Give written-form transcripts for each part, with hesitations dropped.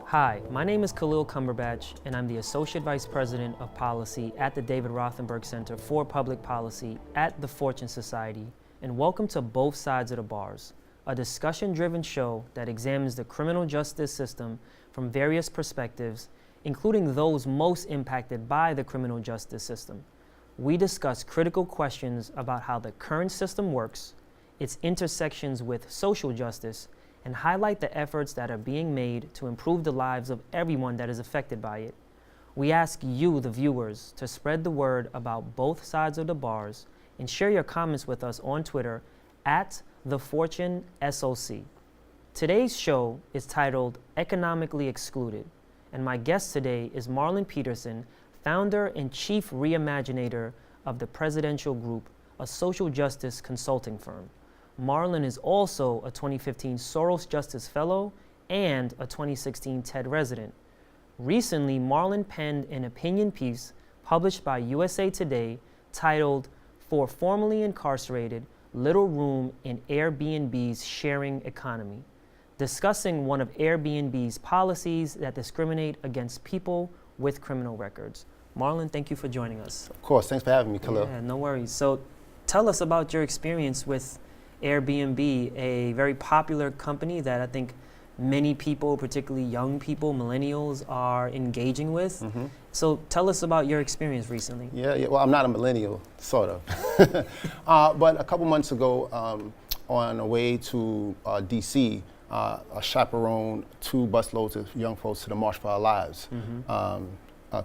Hi, my name is Khalil Cumberbatch, and I'm the Associate Vice President of Policy at the David Rothenberg Center for Public Policy at the Fortune Society, and welcome to Both Sides of the Bars, a discussion-driven show that examines the criminal justice system from various perspectives, including those most impacted by the criminal justice system. We discuss critical questions about how the current system works, its intersections with social justice, and highlight the efforts that are being made to improve the lives of everyone that is affected by it. We ask you, the viewers, to spread the word about both sides of the bars and share your comments with us on Twitter at TheFortuneSOC. Today's show is titled Economically Excluded, and my guest today is Marlon Peterson, founder and Chief Re-imaginator of the Precedential Group, a social justice consulting firm. Marlon is also a 2015 Soros Justice Fellow and a 2016 TED resident. Recently, Marlon penned an opinion piece published by USA Today titled, "For Formerly Incarcerated, Little Room in Airbnb's Sharing Economy," discussing one of Airbnb's policies that discriminate against people with criminal records. Marlon, thank you for joining us. Of course, thanks for having me, Khalil. Yeah, no worries. So tell us about your experience with Airbnb, a very popular company that I think many people, particularly young people, millennials, are engaging with. Mm-hmm. So tell us about your experience recently. Yeah, well, I'm not a millennial, sort of. But a couple months ago, on the way to DC, I chaperoned 2 busloads of young folks to the March for Our Lives,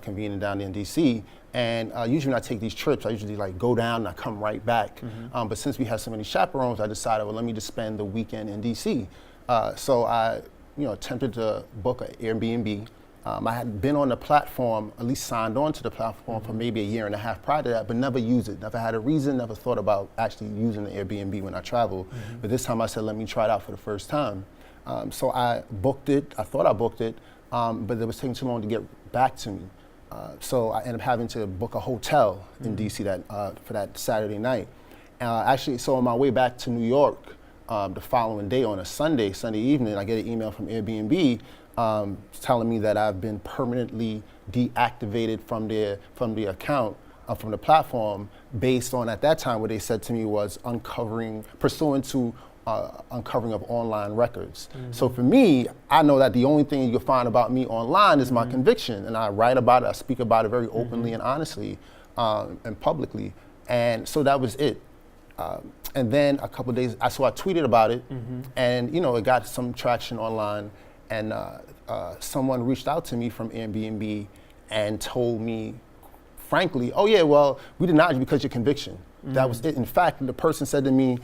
convening down there in DC. And usually when I take these trips, I usually go down and I come right back. But since we have so many chaperones, I decided, well, let me just spend the weekend in DC. So I, attempted to book an Airbnb. I had been on the platform, at least signed on to the platform for maybe a year and a half prior to that, but never used it. Never had a reason, never thought about actually using the Airbnb when I travel. But this time I said, let me try it out for the first time. So I booked it, I thought I booked it, but it was taking too long to get back to me. So I ended up having to book a hotel in DC for that Saturday night. Actually, so on my way back to New York the following day on a Sunday evening, I get an email from Airbnb telling me that I've been permanently deactivated from the account, from the platform, based on, at that time, what they said to me was pursuant to uncovering of online records. So for me, I know that the only thing you can find about me online is my conviction, and I write about it, I speak about it very openly and honestly and publicly, and so that was it. And then a couple of days, I tweeted about it, and it got some traction online, and someone reached out to me from Airbnb and told me, frankly, oh yeah, well, we denied you because of your conviction. That was it. In fact, the person said to me,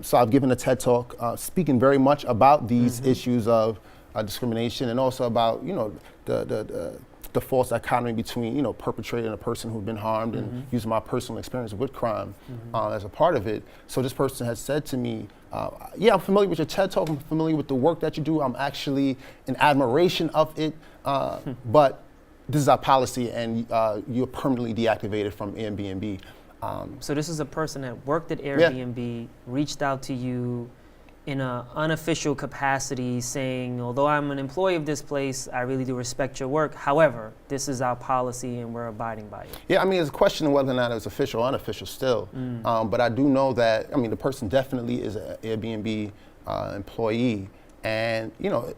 so I've given a TED Talk speaking very much about these issues of discrimination, and also about, the false dichotomy between, perpetrator and a person who's been harmed, and using my personal experience with crime as a part of it. So this person has said to me, yeah, I'm familiar with your TED Talk, I'm familiar with the work that you do, I'm actually in admiration of it, but this is our policy, and you're permanently deactivated from Airbnb. So this is a person that worked at Airbnb, reached out to you in an unofficial capacity saying, although I'm an employee of this place, I really do respect your work. However, this is our policy and we're abiding by it. Yeah, I mean, it's a question of whether or not it's official or unofficial still. But I do know that, the person definitely is an Airbnb employee. And,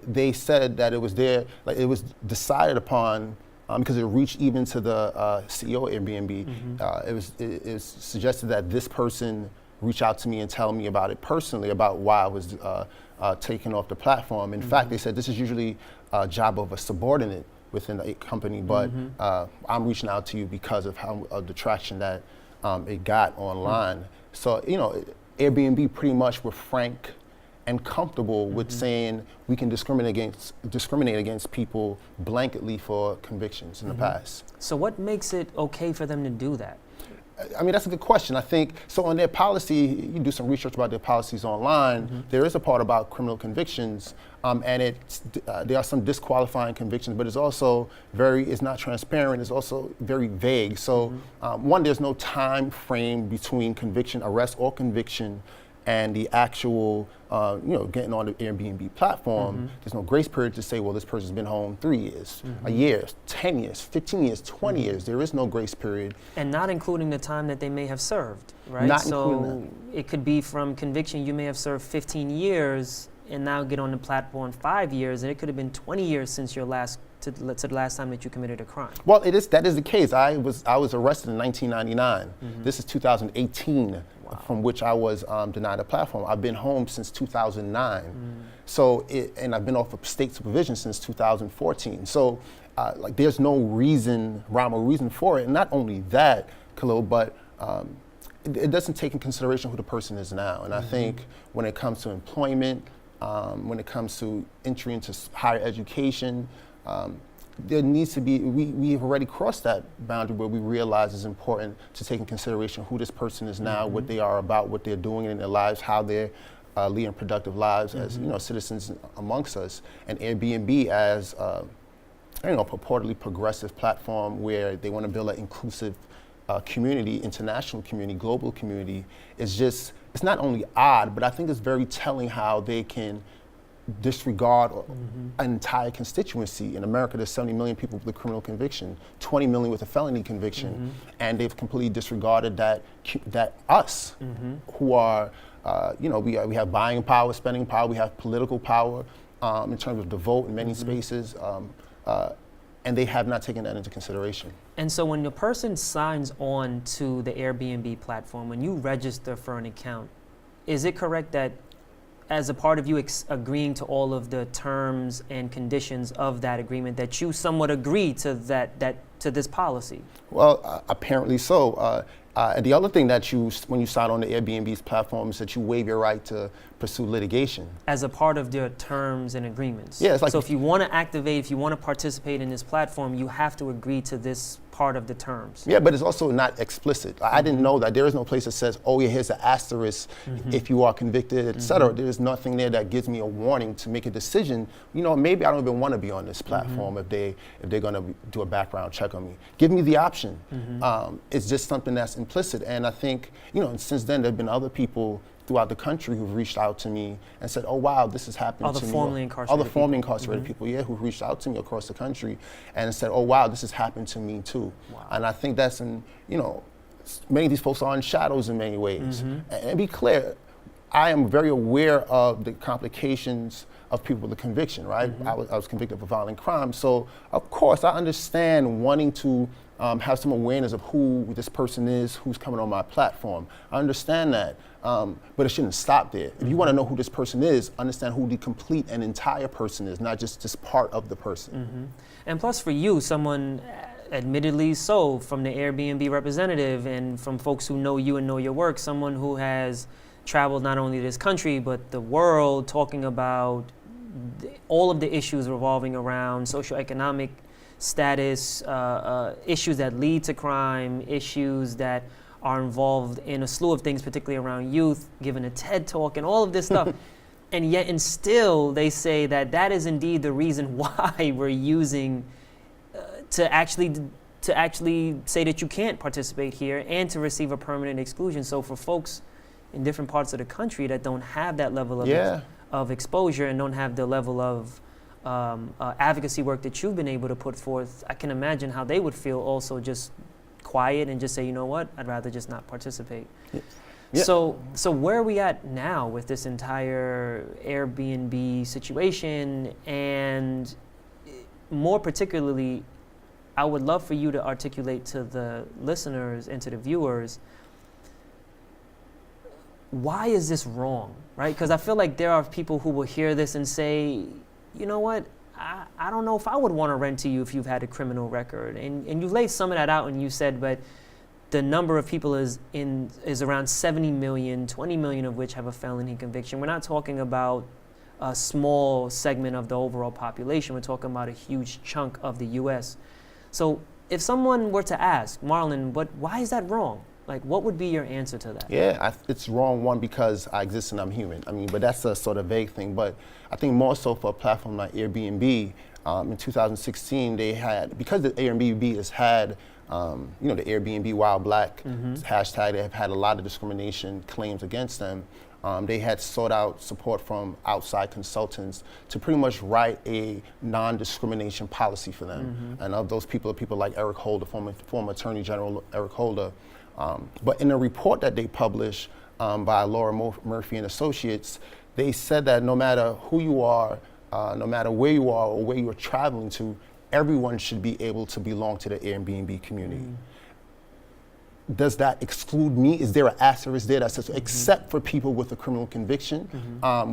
they said that it was it was decided upon because it reached even to the CEO of Airbnb. It was suggested that this person reach out to me and tell me about it personally, about why I was taken off the platform. In fact, they said this is usually a job of a subordinate within a company, but I'm reaching out to you because of the traction that it got online. So, Airbnb pretty much were frank and comfortable with saying we can discriminate against people blanketly for convictions in the past. So what makes it okay for them to do that? I mean, that's a good question. I think, so on their policy, you can do some research about their policies online. There is a part about criminal convictions, and there are some disqualifying convictions, but it's also it's not transparent, it's also very vague. So one, there's no time frame between conviction, arrest or conviction, and the actual, getting on the Airbnb platform. There's no grace period to say, well, this person's been home 3 years, a year, 10 years, 15 years, 20 years. There is no grace period. And not including the time that they may have served, right? Not so including it could be from conviction, you may have served 15 years and now get on the platform 5 years, and it could have been 20 years since your last, to the last time that you committed a crime. Well, that is the case. I was arrested in 1999. This is 2018. From which I was denied a platform. I've been home since 2009. So, and I've been off of state supervision since 2014. So, there's no rhyme or reason for it. And not only that, Khalil, but it doesn't take in consideration who the person is now. And I think when it comes to employment, when it comes to entry into higher education, there needs to be, we have already crossed that boundary where we realize it's important to take in consideration who this person is now, what they are about, what they're doing in their lives, how they're leading productive lives as citizens amongst us. And Airbnb as purportedly progressive platform where they want to build an inclusive community, international community, global community, it's not only odd, but I think it's very telling how they can disregard an entire constituency. In America, there's 70 million people with a criminal conviction, 20 million with a felony conviction, and they've completely disregarded that us, who are, we have buying power, spending power, we have political power in terms of the vote in many spaces, and they have not taken that into consideration. And so when the person signs on to the Airbnb platform, when you register for an account, is it correct that as a part of you agreeing to all of the terms and conditions of that agreement, that you somewhat agree to to this policy? Well, apparently so. And the other thing that when you sign on the Airbnb's platform is that you waive your right to pursue litigation. As a part of their terms and agreements. Yeah, it's like, so if you want to activate, if you want to participate in this platform, you have to agree to this part of the terms. Yeah, but it's also not explicit. I didn't know that. There is no place that says, oh yeah, here's an asterisk if you are convicted, et cetera. There's nothing there that gives me a warning to make a decision. Maybe I don't even want to be on this platform if they're going to do a background check on me. Give me the option. It's just something that's implicit. And I think, and since then there have been other people throughout the country who've reached out to me and said, oh wow, this has happened to me. Other formerly incarcerated people, yeah, who've reached out to me across the country and said, oh wow, this has happened to me too. Wow. And I think that's many of these folks are in shadows in many ways. And be clear, I am very aware of the complications of people with a conviction, right? I was convicted of a violent crime. So of course I understand wanting to have some awareness of who this person is, who's coming on my platform. I understand that, but it shouldn't stop there. If you want to know who this person is, understand who the complete and entire person is, not just part of the person. And plus for you, someone admittedly so, from the Airbnb representative and from folks who know you and know your work, someone who has traveled not only this country, but the world, talking about all of the issues revolving around socioeconomic status, issues that lead to crime, issues that are involved in a slew of things, particularly around youth, giving a TED talk and all of this stuff. And yet, and still, they say that is indeed the reason why we're using to actually say that you can't participate here and to receive a permanent exclusion. So for folks in different parts of the country that don't have that level of exposure and don't have the level of advocacy work that you've been able to put forth, I can imagine how they would feel also just quiet and just say, you know what, I'd rather just not participate. Yeah. So where are we at now with this entire Airbnb situation? And more particularly, I would love for you to articulate to the listeners and to the viewers, why is this wrong, right? Because I feel like there are people who will hear this and say, you know what, I don't know if I would want to rent to you if you've had a criminal record. And you laid some of that out and you said, but the number of people is around 70 million, 20 million of which have a felony conviction. We're not talking about a small segment of the overall population. We're talking about a huge chunk of the U.S. So if someone were to ask, Marlon, why is that wrong? Like, what would be your answer to that? Yeah, it's wrong, one, because I exist and I'm human. I mean, but that's a sort of vague thing. But I think more so for a platform like Airbnb, in 2016, they had, because the Airbnb has had, the Airbnb Wild Black hashtag, they have had a lot of discrimination claims against them. They had sought out support from outside consultants to pretty much write a non-discrimination policy for them. And of those people are people like Eric Holder, former Attorney General Eric Holder. But in a report that they published by Laura Murphy and Associates, they said that no matter who you are, no matter where you are or where you're traveling to, everyone should be able to belong to the Airbnb community. Does that exclude me? Is there an asterisk there that says, except for people with a criminal conviction,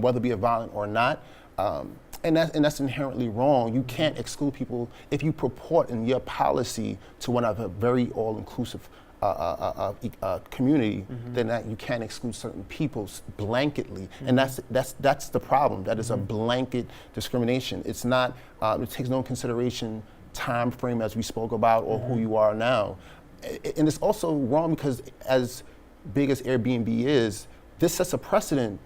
whether it be a violent or not? And that's inherently wrong. You can't exclude people if you purport in your policy to want to have a very all-inclusive community, then that you can't exclude certain people blanketly, and that's the problem. That is a blanket discrimination. It's not. It takes no consideration time frame, as we spoke about, or who you are now, and it's also wrong because as big as Airbnb is, this sets a precedent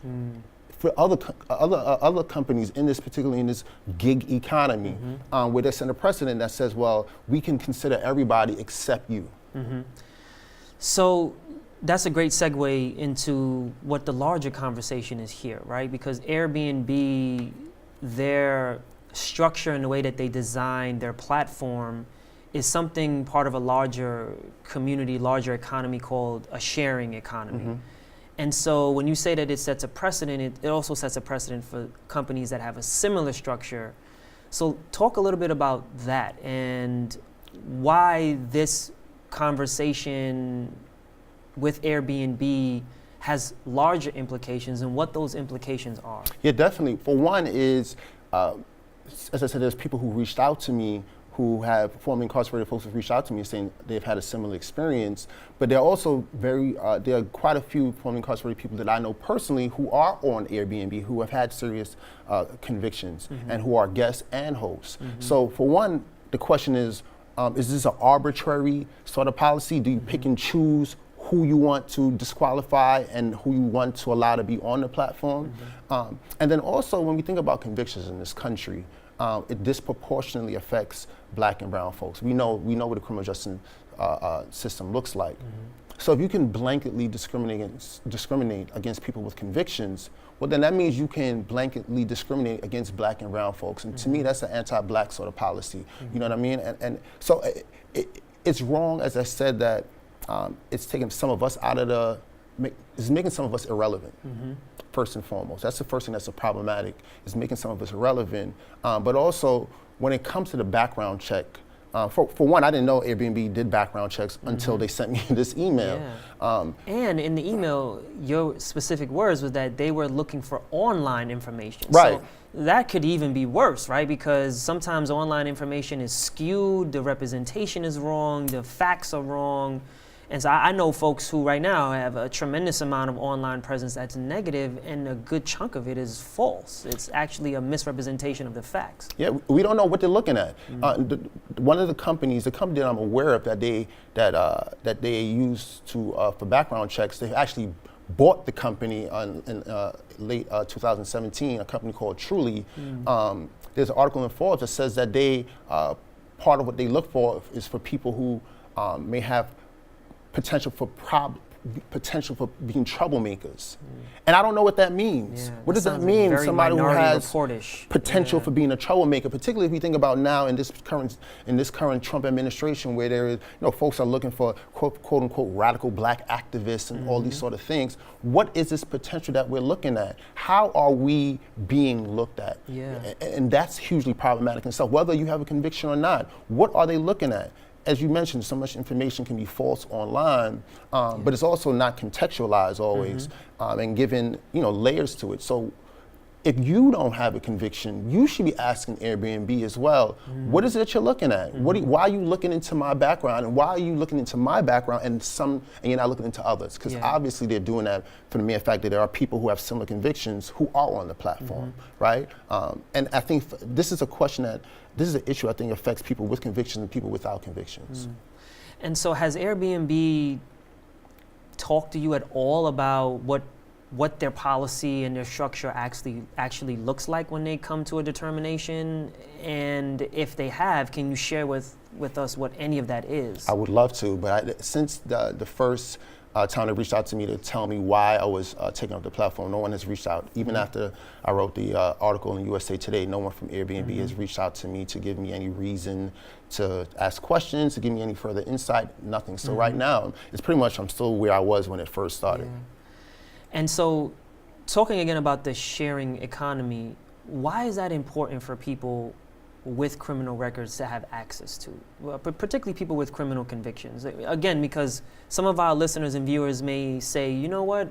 for other companies in this, particularly in this gig economy, where they set a precedent that says, well, we can consider everybody except you. So that's a great segue into what the larger conversation is here, right? Because Airbnb, their structure and the way that they design their platform is something part of a larger community, larger economy called a sharing economy. And so when you say that it sets a precedent, it also sets a precedent for companies that have a similar structure. So talk a little bit about that and why this conversation with Airbnb has larger implications and what those implications are. Yeah, definitely. For one is, as I said, there's people who reached out to me who have formerly incarcerated folks who've reached out to me saying they've had a similar experience, but there are also there are quite a few formerly incarcerated people that I know personally who are on Airbnb who have had serious convictions and who are guests and hosts. So for one, the question is this an arbitrary sort of policy? Do you pick and choose who you want to disqualify and who you want to allow to be on the platform? And then also when we think about convictions in this country, it disproportionately affects Black and brown folks. We know what the criminal justice system looks like. So if you can blanketly discriminate against people with convictions, well then that means you can blanketly discriminate against Black and brown folks. And to me, that's an anti-Black sort of policy. You know what I mean? And so it's wrong, as I said, that it's taking some of us out of it's making some of us irrelevant. First and foremost, that's the first thing that's problematic, is making some of us irrelevant. But also, when it comes to the background check, for one, I didn't know Airbnb did background checks until they sent me this email. And in the email, your specific words was that they were looking for online information. Right. So that could even be worse, right? Because sometimes online information is skewed, the representation is wrong, the facts are wrong. And so I know folks who right now have a tremendous amount of online presence that's negative, and a good chunk of it is false. It's actually a misrepresentation of the facts. Yeah, we don't know what they're looking at. One of the company that I'm aware of that they use for background checks, they actually bought the company in late 2017, a company called Truly. There's an article in Forbes that says that they part of what they look for is for people who may have potential for being troublemakers. And I don't know what that means. What does that mean? Somebody who has potential for being a troublemaker, particularly if we think about now in this current Trump administration, where there is, folks are looking for quote unquote radical Black activists and all these sort of things. What is this potential that we're looking at? How are we being looked at? And that's hugely problematic. And so whether you have a conviction or not, what are they looking at? As you mentioned, so much information can be false online, but it's also not contextualized always, and given layers to it. So if you don't have a conviction, you should be asking Airbnb as well, what is it that you're looking at? Why are you looking into my background, and why are you looking into my background and you're not looking into others? Because obviously they're doing that for the mere fact that there are people who have similar convictions who are on the platform, right? And I think this is an issue I think affects people with convictions and people without convictions. And so has Airbnb talk to you at all about what their policy and their structure actually looks like when they come to a determination? And if they have, can you share with us what any of that is? I would love to, but since the first time they reached out to me to tell me why I was taking up the platform, no one has reached out. Even after I wrote the article in USA Today, no one from Airbnb has reached out to me to give me any reason to ask questions, to give me any further insight, nothing. So right now, it's pretty much I'm still where I was when it first started. Yeah. And so, talking again about the sharing economy, why is that important for people with criminal records to have access to, but particularly people with criminal convictions? Again, because some of our listeners and viewers may say, you know what,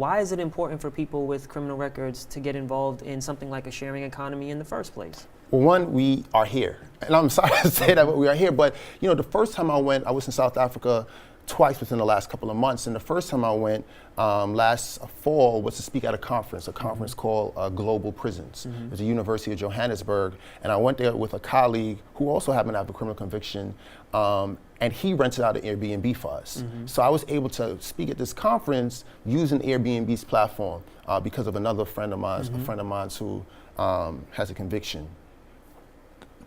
why is it important for people with criminal records to get involved in something like a sharing economy in the first place? Well, one, we are here. And I'm sorry to say that, but we are here. But, you know, the first time I went, I was in South Africa twice within the last couple of months. And the first time I went last fall was to speak at a conference called Global Prisons. It's the University of Johannesburg. And I went there with a colleague who also happened to have a criminal conviction. And he rented out an Airbnb for us. So I was able to speak at this conference using Airbnb's platform because of another friend of mine, who has a conviction.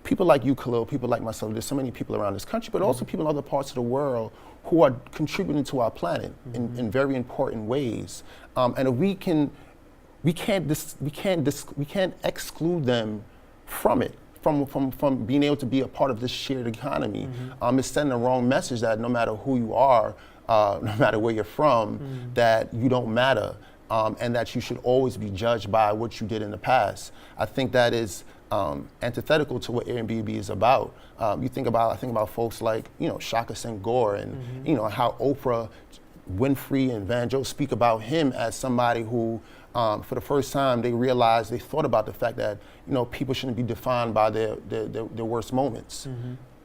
People like you, Khalil, people like myself, there's so many people around this country, but also people in other parts of the world who are contributing to our planet in very important ways. And if we can't exclude them from it, from being able to be a part of this shared economy. It's sending the wrong message that no matter who you are, no matter where you're from, that you don't matter, and that you should always be judged by what you did in the past. I think that is antithetical to what Airbnb is about. I think about folks like, Shaka Senghor and, how Oprah Winfrey and Van Joe speak about him as somebody who, for the first time, they thought about the fact that, people shouldn't be defined by their worst moments.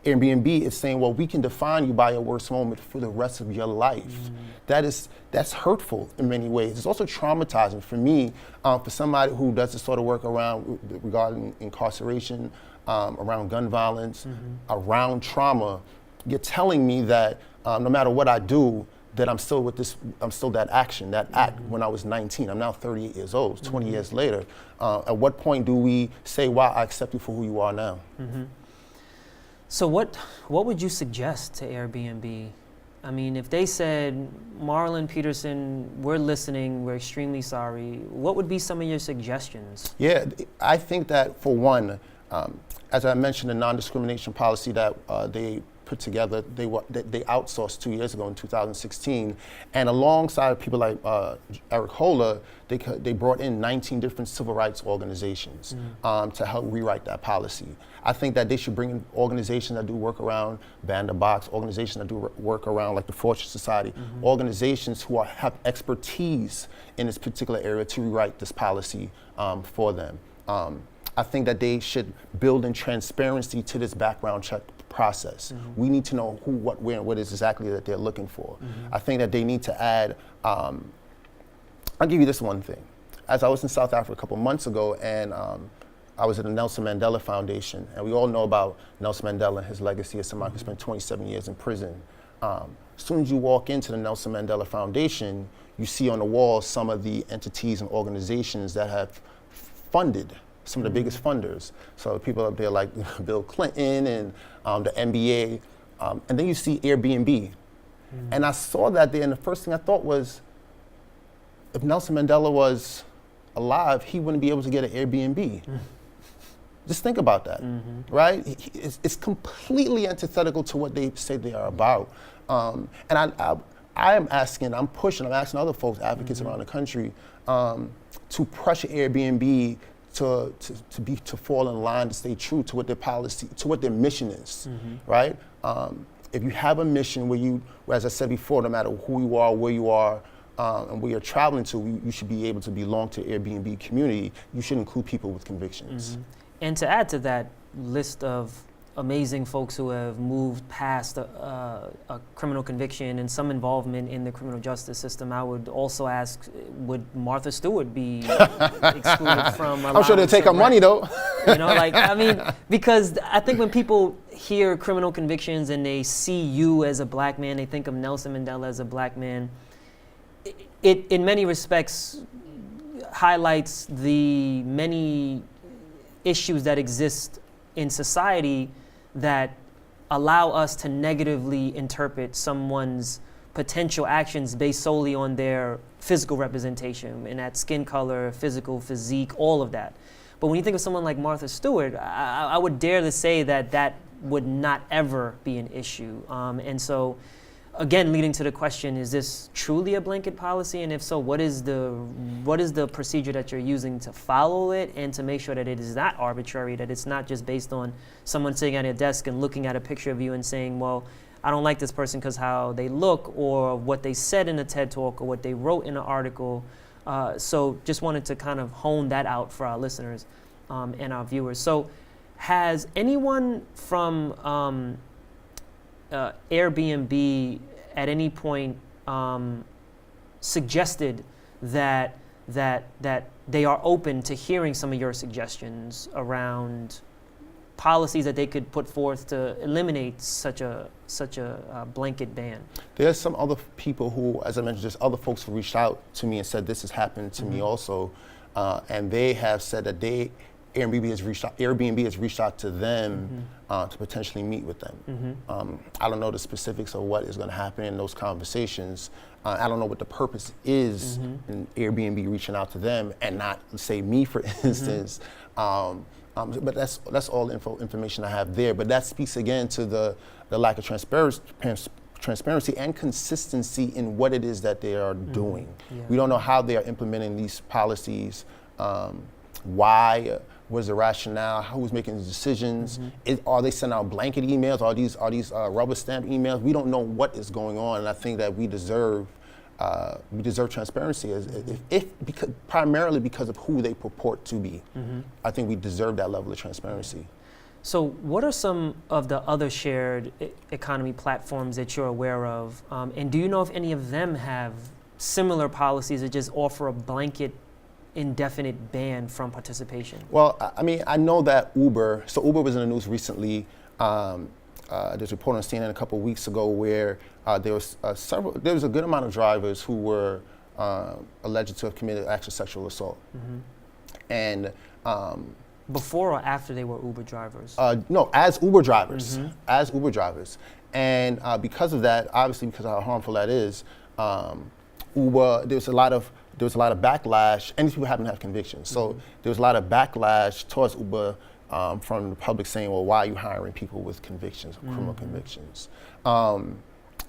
Airbnb is saying, well, we can define you by your worst moment for the rest of your life. That's hurtful in many ways. It's also traumatizing for me, for somebody who does this sort of work regarding incarceration, around gun violence, around trauma. You're telling me that no matter what I do, that I'm still that act when I was 19. I'm now 38 years old, 20 years later. At what point do we say, wow, I accept you for who you are now? So what would you suggest to Airbnb? I mean, if they said, Marlon Peterson, we're listening, we're extremely sorry, what would be some of your suggestions? Yeah, I think that for one, as I mentioned, the non-discrimination policy that they put together, they outsourced 2 years ago in 2016, and alongside people like Eric Holder, they brought in 19 different civil rights organizations to help rewrite that policy. I think that they should bring in organizations that do work around Vanderbox, organizations that do work around like the Fortune Society, organizations who have expertise in this particular area to rewrite this policy for them. I think that they should build in transparency to this background check process. We need to know who, what, where, and what is exactly that they're looking for. I think that they need to add, I'll give you this one thing. As I was in South Africa a couple months ago, and I was at the Nelson Mandela Foundation, and we all know about Nelson Mandela and his legacy as somebody who spent 27 years in prison. As soon as you walk into the Nelson Mandela Foundation, you see on the wall some of the entities and organizations that have funded some of the biggest funders. So people up there like Bill Clinton and the NBA, and then you see Airbnb. And I saw that there, and the first thing I thought was, if Nelson Mandela was alive, he wouldn't be able to get an Airbnb. Just think about that, right? It's completely antithetical to what they say they are about. And I am asking, I'm asking other folks, advocates around the country, to pressure Airbnb to fall in line, to stay true to what their policy, to what their mission is, right? If you have a mission where as I said before, no matter who you are, where you are, and where you're traveling to, you should be able to belong to Airbnb community. You should include people with convictions. And to add to that list of amazing folks who have moved past a criminal conviction and some involvement in the criminal justice system, I would also ask, would Martha Stewart be excluded from? I'm sure they'll take her money though. Because I think when people hear criminal convictions and they see you as a black man, they think of Nelson Mandela as a black man. it in many respects highlights the many issues that exist in society that allow us to negatively interpret someone's potential actions based solely on their physical representation, and that skin color, physical physique, all of that. But when you think of someone like Martha Stewart, I would dare to say that that would not ever be an issue. And so, again, leading to the question, is this truly a blanket policy? And if so, what is the procedure that you're using to follow it and to make sure that it is not arbitrary, that it's not just based on someone sitting at a desk and looking at a picture of you and saying, well, I don't like this person because how they look or what they said in a TED Talk or what they wrote in an article. So just wanted to kind of hone that out for our listeners and our viewers. So has anyone from Airbnb at any point suggested that they are open to hearing some of your suggestions around policies that they could put forth to eliminate such a blanket ban? There's some other people who, as I mentioned, there's other folks who reached out to me and said this has happened to me also, and they have said that Airbnb has reached out to them to potentially meet with them. I don't know the specifics of what is going to happen in those conversations. I don't know what the purpose is in Airbnb reaching out to them and not, say, me, for instance. But that's all information I have there. But that speaks again to the lack of transparency and consistency in what it is that they are doing. Yeah. We don't know how they are implementing these policies. Why? What's the rationale? Who's making the decisions? Are they sending out blanket emails? Are these rubber stamp emails? We don't know what is going on, and I think that we deserve transparency, primarily because of who they purport to be. I think we deserve that level of transparency. So what are some of the other shared economy platforms that you're aware of? And do you know if any of them have similar policies that just offer a blanket indefinite ban from participation? Well, I mean, I know that Uber was in the news recently. There's a report on CNN a couple of weeks ago where there was a good amount of drivers who were alleged to have committed acts of sexual assault. And before or after they were Uber drivers? No, as Uber drivers. As Uber drivers. And because of that, obviously because of how harmful that is, Uber, there was a lot of backlash, and these people happen to have convictions. So there was a lot of backlash towards Uber from the public saying, well, why are you hiring people with convictions, criminal convictions?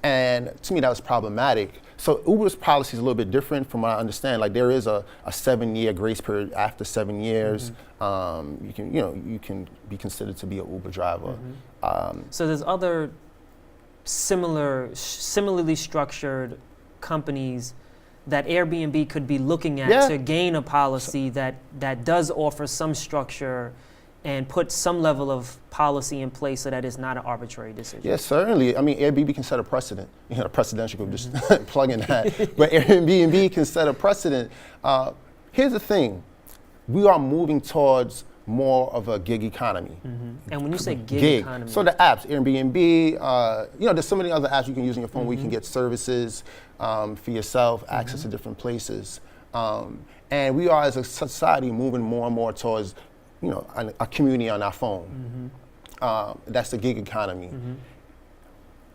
And to me, that was problematic. So Uber's policy is a little bit different from what I understand. Like there is a 7-year grace period. After 7 years, you can be considered to be an Uber driver. So there's other similarly structured companies that Airbnb could be looking at to gain a policy that does offer some structure and put some level of policy in place so that it's not an arbitrary decision. Yes, certainly. I mean, Airbnb can set a precedent. You know, the Precedential Group, just plug in that. But Airbnb can set a precedent. Here's the thing. We are moving towards more of a gig economy. And when you say gig economy? So the apps, Airbnb, there's so many other apps you can use on your phone where you can get services for yourself, access to different places. And we are, as a society, moving more and more towards a community on our phone. That's the gig economy.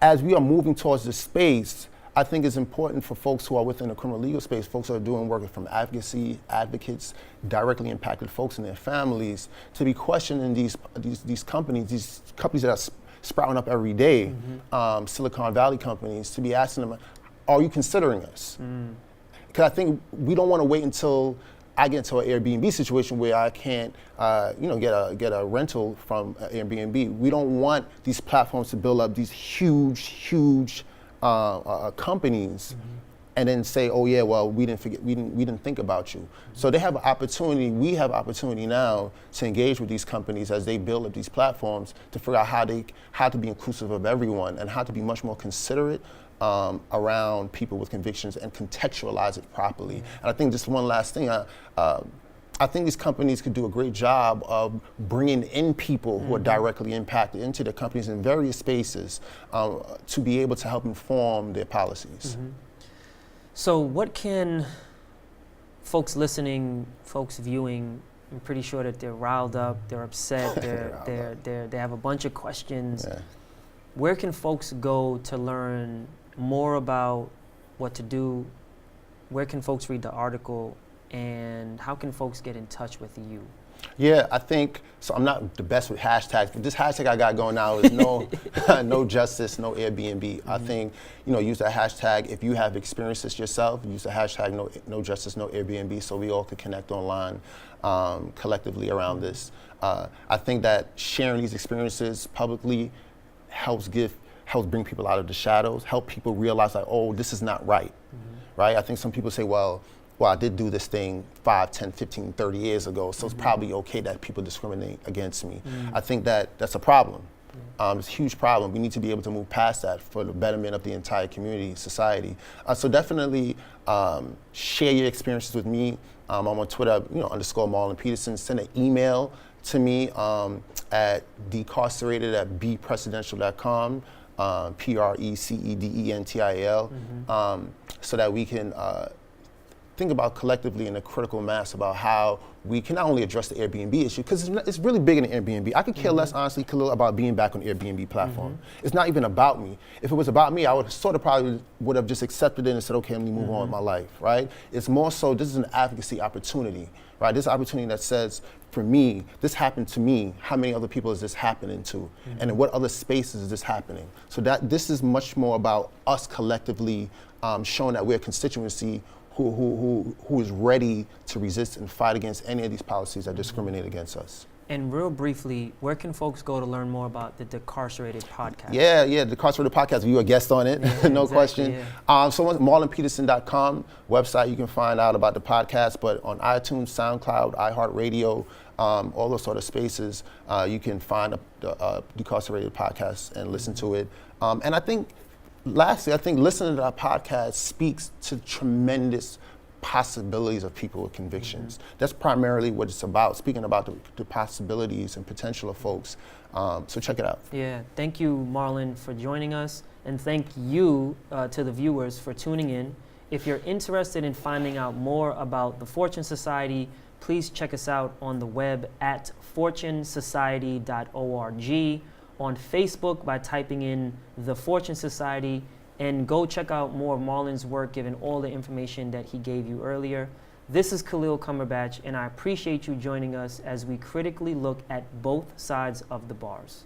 As we are moving towards this space, I think it's important for folks who are within the criminal legal space, folks who are doing work from advocates, directly impacted folks and their families, to be questioning these companies that are sprouting up every day, Silicon Valley companies, to be asking them, are you considering us? Because I think we don't want to wait until I get into an Airbnb situation where I can't, get a rental from Airbnb. We don't want these platforms to build up these huge companies, and then say, oh yeah, well we didn't think about you. So they have an opportunity. We have opportunity now to engage with these companies as they build up these platforms to figure out how to be inclusive of everyone and how to be much more considerate around people with convictions and contextualize it properly. And I think just one last thing, I think these companies could do a great job of bringing in people who are directly impacted into their companies in various spaces to be able to help inform their policies. So what can folks listening, folks viewing, I'm pretty sure that they're riled up, they're upset, they have a bunch of questions. Yeah. Where can folks go to learn more about what to do? Where can folks read the article? And how can folks get in touch with you? Yeah, I think, so I'm not the best with hashtags, but this hashtag I got going now is no justice, no Airbnb. I think, use that hashtag. If you have experienced this yourself, use the hashtag no justice, no Airbnb, so we all could connect online collectively around this. I think that sharing these experiences publicly helps bring people out of the shadows, help people realize like, oh, this is not right, right? I think some people say, well, I did do this thing 5, 10, 15, 30 years ago, so it's probably okay that people discriminate against me. I think that's a problem. It's a huge problem. We need to be able to move past that for the betterment of the entire community, society. So definitely share your experiences with me. I'm on Twitter, _ Marlon Peterson. Send an email to me at decarcerated@bprecedential.com, PRECEDENTIAL, so that we can think about collectively in a critical mass about how we can not only address the Airbnb issue, because it's really big in the Airbnb. I could care less, honestly, Khalil, about being back on the Airbnb platform. It's not even about me. If it was about me, I would probably have just accepted it and said, okay, let me move on with my life, right? It's more so, this is an advocacy opportunity, right? This opportunity that says, for me, this happened to me, how many other people is this happening to? And in what other spaces is this happening? So that this is much more about us collectively showing that we're a constituency who is ready to resist and fight against any of these policies that discriminate against us. And real briefly, where can folks go to learn more about the Decarcerated podcast? Yeah, the Decarcerated podcast, you a guest on it, no question. Yeah. So on marlonpeterson.com website, you can find out about the podcast, but on iTunes, SoundCloud, iHeartRadio, all those sort of spaces, you can find the Decarcerated podcast and listen to it. And I think, lastly, I think listening to our podcast speaks to tremendous possibilities of people with convictions. That's primarily what it's about, speaking about the possibilities and potential of folks. So check it out. Yeah, thank you, Marlon, for joining us. And thank you to the viewers for tuning in. If you're interested in finding out more about the Fortune Society, please check us out on the web at fortunesociety.org. On Facebook by typing in The Fortune Society, and go check out more of Marlon's work given all the information that he gave you earlier. This is Khalil Cumberbatch, and I appreciate you joining us as we critically look at both sides of the bars.